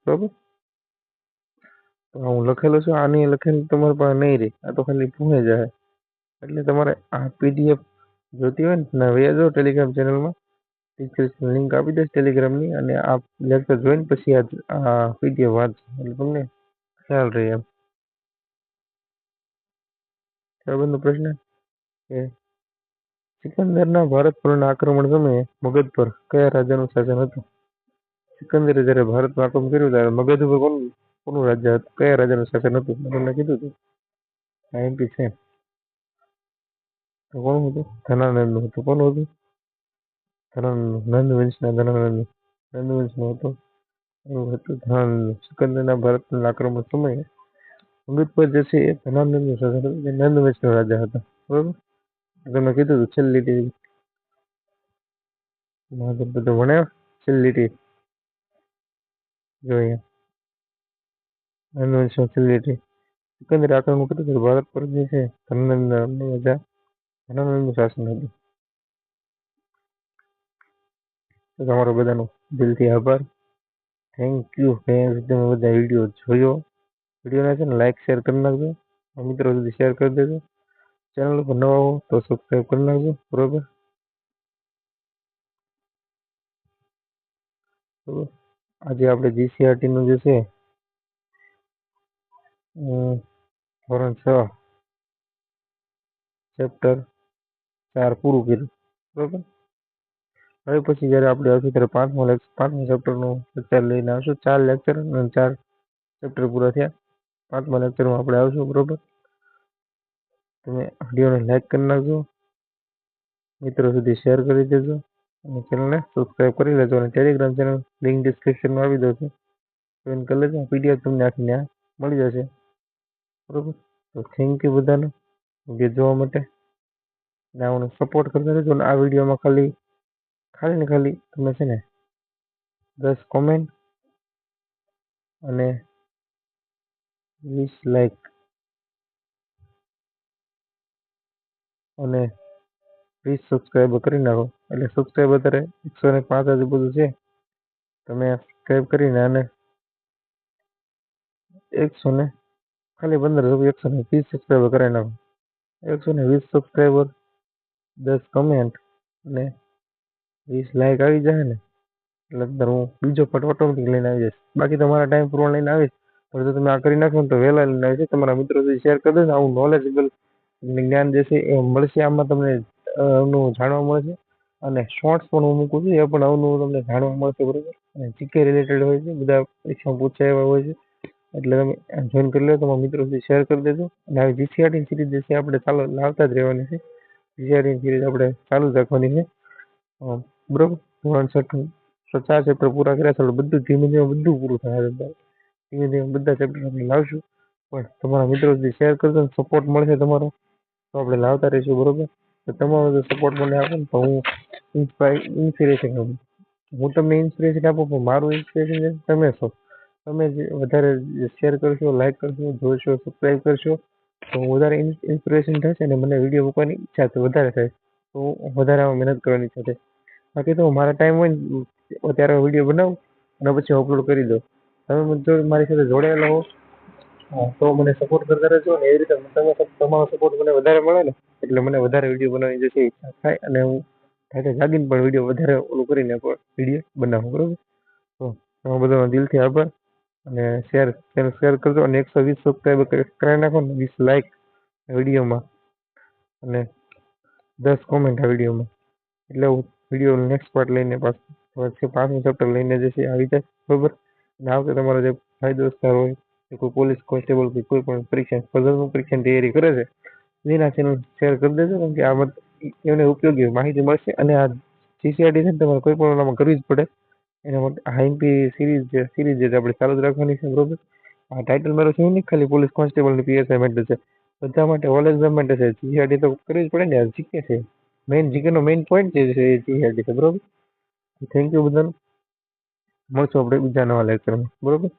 Speaker 1: બરોબર. તો હું લખેલો છું. આની લખેલું તમારી પાસે નહીં રહી. આ તો ખાલી પૂછે જાય. એટલે તમારે આ પીડીએફ જોતી હોય ને વયા જાઓ ટેલિગ્રામ ચેનલમાં. લિંક આપી દઈશ ટેલિગ્રામની. અને આ લેક્ચર જોઈને પછી આ પીડીએફ વાંચો એટલે તમને ખ્યાલ રહે એમ. ત્યારબાદનો પ્રશ્ન કે સિકંદરના ભારત પરના આક્રમણ સમયે મગધ પર કયા રાજાનું શાસન હતું? સિકંદરે જ્યારે ભારતમાં આક્રમણ કર્યું ત્યારે મગધ ઉપર કોનું રાજ્ય હતું? કયા રાજાનું શાસન હતું? મેં તમને કીધું હતું. એમપી છે તો કોનું હતું? ધનાનંદનું હતું. કોનું હતું? નંદવંશનું હતું. એવું હતું ધનાનંદ. સિકંદરના ભારત પરના આક્રમણ સમયે મગધ પર જે છે એ ધનાનંદનું શાસન હતું. જે નંદવંશના રાજા હતા. બરોબર. તમે કીધું હતું છેલ્લી લીટી મહાજન પદો ભણ્યા. છેલ્લી લીટી જો અહીંયા નંદવંશની છેલ્લી લીટી. સિકંદરે આક્રમણ કર્યું ત્યારે ભારત પર જે છે ધનાનંદનું શાસન હતું. તો તમારો બધાનો દિલથી આભાર. Thank you friends. તમે બધા વિડીયો જોયો. વિડીયોને છે ને લાઈક શેર કરી નાખજો. મિત્રો સુધી શેર કરી દેજો. ચેનલ પર નવા હો તો સબસ્ક્રાઈબ કરી નાખજો. બરોબર. આજે આપણે જીસીઆરટીનું જે છે ધોરણ 6 ચેપ્ટર 4 પૂરું કર્યું. બરોબર. હવે પછી જ્યારે આપણે આવશું ત્યારે પાંચમા ચેપ્ટરનું લેક્ચર લઈને આવશું. 4 લેક્ચર અને 4 ચેપ્ટર પૂરા થયા. પાંચમા લેક્ચરમાં આપણે આવશું. બરોબર. તમે વિડીયોને લાઈક કરી નાખજો. મિત્રો સુધી શેર કરી દેજો અને ચેનલને સબસ્ક્રાઈબ કરી લેજો. અને ટેલિગ્રામ ચેનલ લિંક ડિસ્ક્રિપ્શનમાં આપી દઉં છું. જોઈન કરી લેજો. પીડીએફ તમને આખી ત્યાં મળી જશે. બરોબર. તો થેન્ક યુ બધાને વિડીયો જોવા માટે. ને આનો સપોર્ટ કરતા રહેજો. અને આ વિડીયોમાં ખાલી ને ખાલી તમે છે ને 10 કોમેન્ટ અને 20 લાઈક અને 20 સબસ્ક્રાઈબર કરી નાખો. એટલે સબસ્ક્રાઈબર અત્યારે 105 આજુબાજુ છે. તમે સબસ્ક્રાઈબ કરીને અને 100 ખાલી 15 120 સબસ્ક્રાઈબર કરાવી નાખો. 120 સબસ્ક્રાઈબર 10 કમેન્ટ અને 20 લાઈક આવી જાય ને એટલે અંદર હું બીજો પાર્ટ ઓટોમેટિક લઈને આવી જઈશ. બાકી તમારા ટાઈમ પ્રમાણે લઈને આવીશ. પણ જો તમે આ કરી નાખો ને તો વહેલા લઈને આવીશ. તમારા મિત્રો સુધી શેર કરી દો ને આવું નોલેજેબલ જ્ઞાન જે છે એ મળશે. આમાં તમને અવનું જાણવા મળશે અને શોર્ટ્સ પણ હું મૂકું છું એ પણ અવનું તમને જાણવા મળશે બરોબર. અને જીકે રિલેટેડ હોય છે, બધા પરીક્ષામાં પૂછાય એવા હોય છે. એટલે તમે જોઈન કરી લો, તમારા મિત્રો સુધી શેર કરી દેજો. અને આવી જીસીઆરટી સિરીઝ જે છે આપણે ચાલુ લાવતા જ રહેવાની છે. જીસીઆરટી સિરીઝ આપણે ચાલુ જ રાખવાની છે બરોબર. ધોરણ 4 ચેપ્ટર પૂરા કર્યા છે. બધું ધીમે ધીમે બધું પૂરું થાય છે. ધીમે ધીમે બધા ચેપ્ટર આપણે લાવશું. પણ તમારા મિત્રો સુધી શેર કરજો ને સપોર્ટ મળશે તમારો તો આપણે લાવતા રહીશું બરોબર. તો તમારો જો સપોર્ટ મને આપો ને તો હું ઇન્સ્પિરેશન આપું. હું તમને ઇન્સ્પિરેશન આપું પણ મારું ઇન્સ્પિરેશન તમે છો. તમે જે વધારે શેર કરશો, લાઈક કરશો, જોશો, સબસ્ક્રાઈબ કરશો તો વધારે ઇન્સ્પિરેશન થશે અને મને વિડીયો મૂકવાની ઈચ્છા તો વધારે થાય. તો વધારે આમાં મહેનત કરવાની ઈચ્છા થાય. બાકી તો મારા ટાઈમ હોય ને ત્યારે વિડીયો બનાવું અને પછી અપલોડ કરી દઉં. તમે જો મારી સાથે જોડાયેલા હો તો મને સપોર્ટ કરતા રહેજો ને એવી રીતે તમારો સપોર્ટ મને વધારે મળે ને એટલે મને વધારે વિડીયો બનાવવાની જે છે ઈચ્છા થાય અને હું સાથે જાગીને પણ વિડીયો વધારે ઓલું કરીને પણ વિડીયો બનાવું બરોબર. તો તમારો બધાનો દિલથી આભાર અને શેર કરજો અને 120 સબસ્ક્રાઈબર કરાવી નાખો ને 20 લાઈક વિડીયોમાં અને 10 કોમેન્ટ આ વિડીયોમાં એટલે હું વિડીયો નેક્સ્ટ પાર્ટ લઈને પાછું 5મું ચેપ્ટર લઈને જે છે આવી જાય બરોબર. અને આ વખતે તમારો જે ભાઈ દોસ્તાર હોય કે કોઈ પોલીસ કોન્સ્ટેબલ કે કોઈ પણ પરીક્ષાની તૈયારી કરે છે એના ચેનલ શેર કરી દેજો કેમ કે આ એમને ઉપયોગી માહિતી મળશે. અને આ જીસીઆરટી છે ને તમારે કોઈ પણ ઓલામાં કરવી જ પડે એના માટે આઈએમપી સિરીઝ જે આપણે ચાલુ જ રાખવાની છે બરોબર. આ ટાઇટલ મારું છે નહીં ખાલી પોલીસ કોન્સ્ટેબલ ની પીએસઆઈ માટે છે, બધા માટે ઓલ એક્ઝામ માટે છે. જીસીઆરટી તો કરવી જ પડે ને, જીકે છે મેઇન, જીકેનો મેઇન પોઈન્ટ જે છે એ જીસીઆરટી છે બરોબર. થેન્ક યુ બધાને. મળશું આપણે બીજા નવા લેક્ચરમાં બરોબર.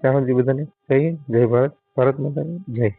Speaker 1: ત્યાં સુધી બધાને જય હિન્દ, જય ભારત, ભારત માતાની જય.